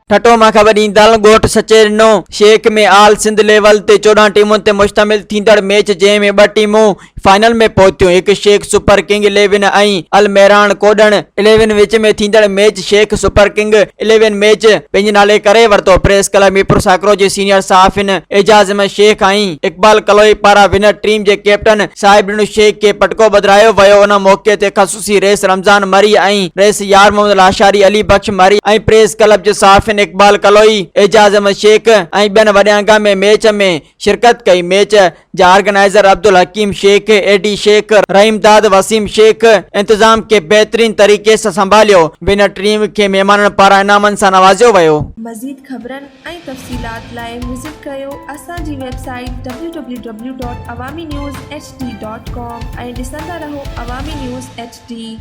ठटो मां ख़बर ईंदड़ ॻोठ सचे ॾिनो। शेख में आल सिंध लेवल ते 14 टीमुनि ते मुश्तमिल थींदड़ मैच जंहिं में 2 टीमूं फाइनल में पहुतियूं। हिकु शेख सुपर किंग 11 ऐं अल मैरान कोडन 11 विच में थींदड़ match Sheikh super king 11 match पंहिंजे नाले करे वरितो। प्रेस क्लब मीरपुर साकरो जे सीनियर सहाफ़िन एजाज अहमद शेख ऐं इकबाल कलोई पारां विनर टीम जे कैप्टन साहिब ॾिनू शेख खे पटको बदिरायो वियो। उन मौक़े ते ख़सूसी रेस रमज़ान मरी ऐं रेस यार मोहम्मद लाशारी अली बख्श मरी ऐं प्रेस क्लब जे सहाफ़िन इकबाल कलोई एजाज अहमद शेख ऐं ॿियनि वॾियांगा में मैच में शिरकत कई। मैच जा ऑर्गेनाइज़र अब्दुल हकीम शेख, एडी शेख, रहीमदाद वसीम शेख इंतजाम के बेहतरीन तरीक़े सां संभालियो। विनर टीम खे महिमाननि पारां इनामनि सां नवाज़ियो वियो। मज़ीद ख़बरनि ऐं तफ़सीलात लाइ विज़िट कयो असांजी वेबसाइट www.awamiNewsHD.com ऐं ॾिसंदा रहो अवामी न्यूज़ HD।